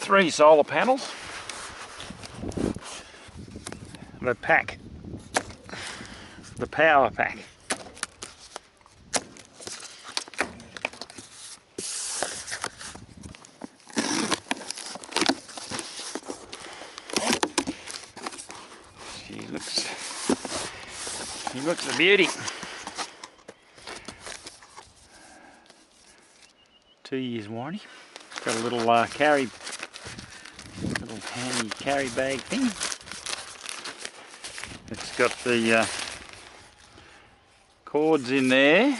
3 solar panels. The pack, the power pack. She looks a beauty. 2 years warranty. Got a little handy carry bag thing. It's got the cords in there.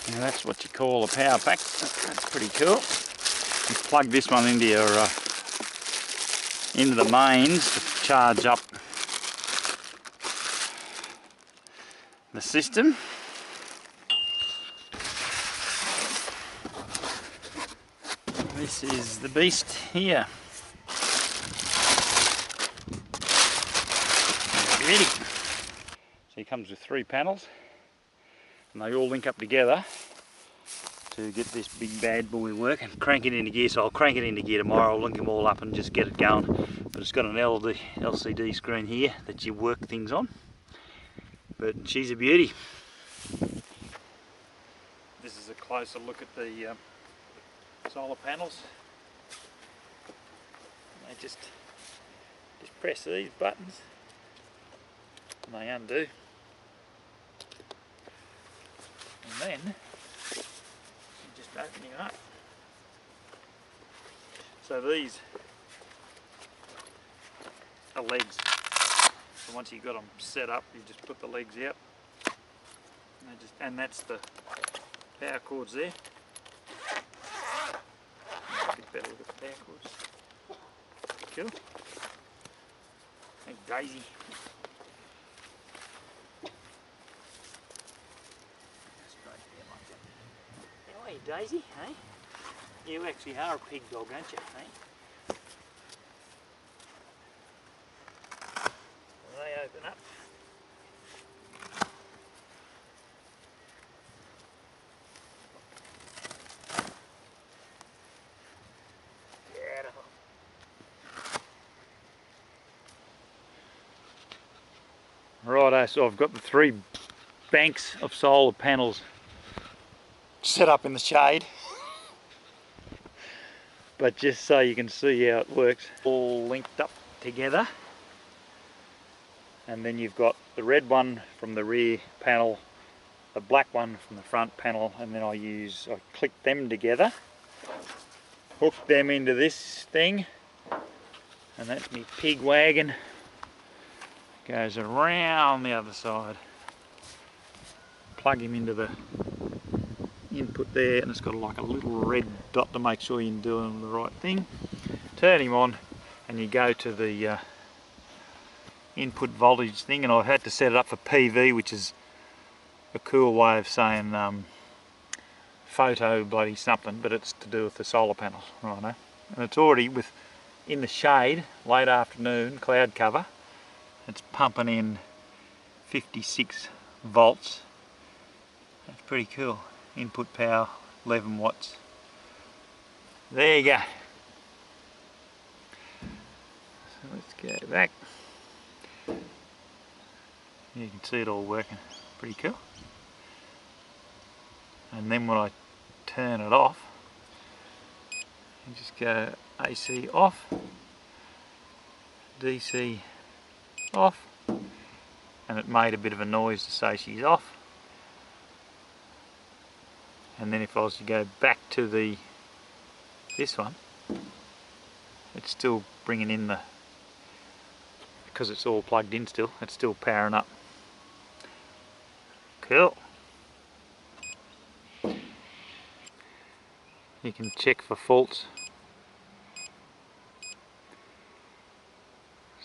Now that's what you call a power pack. That's pretty cool. You plug this one into your into the mains to charge up the system. This is the beast here. Ready. So it comes with 3 panels and they all link up together to get this big bad boy working. Crank it into gear, so I'll crank it into gear tomorrow. I'll link them all up and just get it going. But it's got an LCD screen here that you work things on. But she's a beauty. This is a closer look at the solar panels. They just press these buttons and they undo. And then you just open them up. So these are legs. So once you've got them set up, you just put the legs out. And that's the power cords there. A bit better look at the power cords. Cool. Hey Daisy. How are you, Daisy? Hey? You actually are a pig dog, aren't you? Hey? They open up. Beautiful. Righto, so I've got the 3 banks of solar panels set up in the shade. But just so you can see how it works, all linked up together. And then you've got the red one from the rear panel, the black one from the front panel, and then I click them together, hook them into this thing, and that's me pig wagon. Goes around the other side. Plug him into the input there, and it's got like a little red dot to make sure you're doing the right thing. Turn him on and you go to the input voltage thing, and I've had to set it up for PV, which is a cool way of saying photo bloody something, but it's to do with the solar panels, righto. And it's already in the shade, late afternoon, cloud cover. It's pumping in 56 volts. That's pretty cool. Input power 11 watts. There you go. So let's go back. You can see it all working. Pretty cool. And then when I turn it off, you just go AC off, DC off, and it made a bit of a noise to say she's off. And then if I was to go back to this one, it's still bringing in because it's all plugged in still, it's still powering up. Cool. You can check for faults.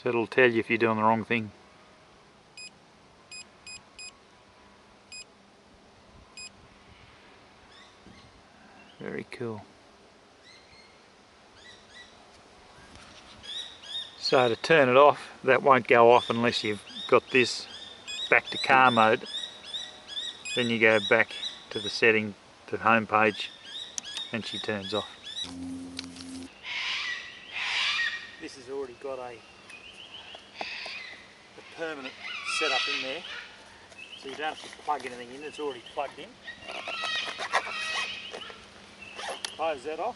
So it'll tell you if you're doing the wrong thing. Very cool. So to turn it off, that won't go off unless you've got this back to car mode. Then you go back to the setting, to home page, and she turns off. This has already got a permanent setup in there, so you don't have to plug anything in, it's already plugged in. Close that off.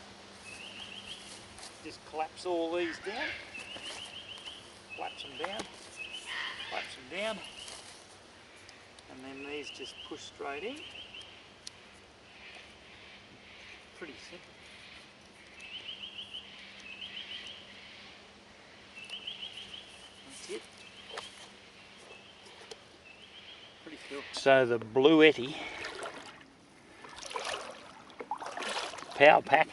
Just collapse all these down. Collapse them down. Collapse them down. And then these just push straight in. Pretty simple. That's it. Pretty cool. So the BLUETTI power pack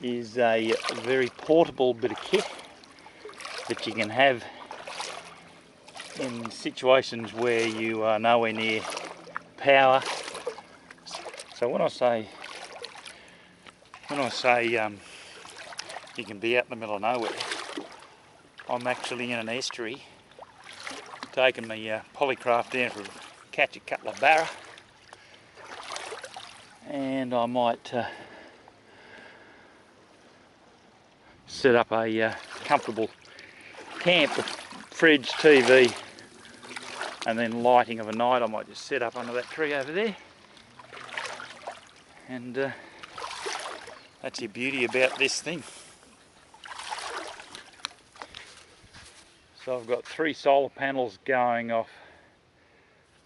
is a very portable bit of kit that you can have in situations where you are nowhere near power. So when I say you can be out in the middle of nowhere, I'm actually in an estuary taking my polycraft down to catch a couple of barra, and I might set up a comfortable camp with fridge, TV, and then lighting of a night. I might just set up under that tree over there, and that's the beauty about this thing. So I've got 3 solar panels going off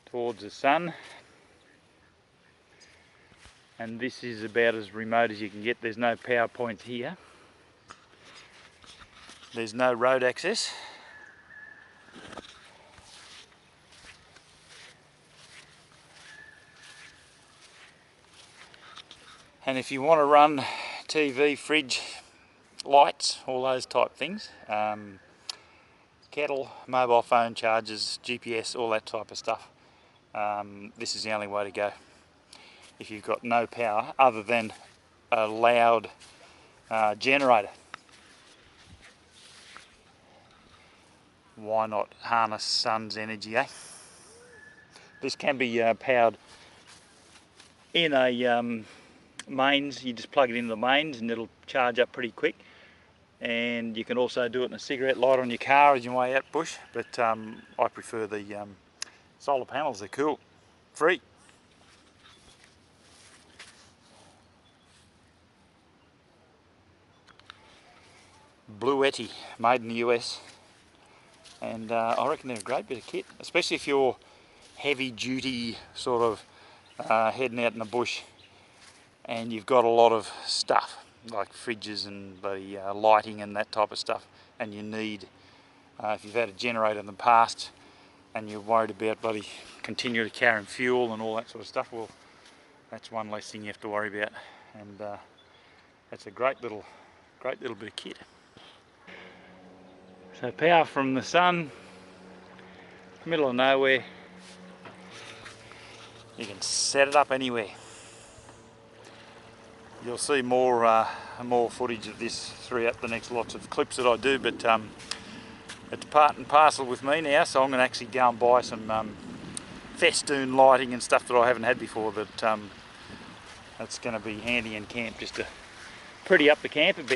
towards the sun, and this is about as remote as you can get. There's no power points here. There's no road access. And if you want to run TV, fridge, lights, all those type things, kettle, mobile phone chargers, GPS, all that type of stuff, this is the only way to go. If you've got no power other than a loud generator. Why not harness sun's energy, eh? This can be powered in a mains. You just plug it into the mains and it'll charge up pretty quick. And you can also do it in a cigarette lighter on your car as your way out bush, but I prefer the solar panels. They're cool, free. BLUETTI, made in the US, and I reckon they're a great bit of kit, especially if you're heavy duty sort of heading out in the bush and you've got a lot of stuff like fridges and the lighting and that type of stuff, and you need, if you've had a generator in the past and you're worried about bloody continually carrying fuel and all that sort of stuff, well, that's one less thing you have to worry about, and that's a great little bit of kit. So power from the sun, middle of nowhere, you can set it up anywhere. You'll see more footage of this throughout the next lots of clips that I do, but it's part and parcel with me now, so I'm going to actually go and buy some festoon lighting and stuff that I haven't had before, that's going to be handy in camp just to pretty up the camp a bit.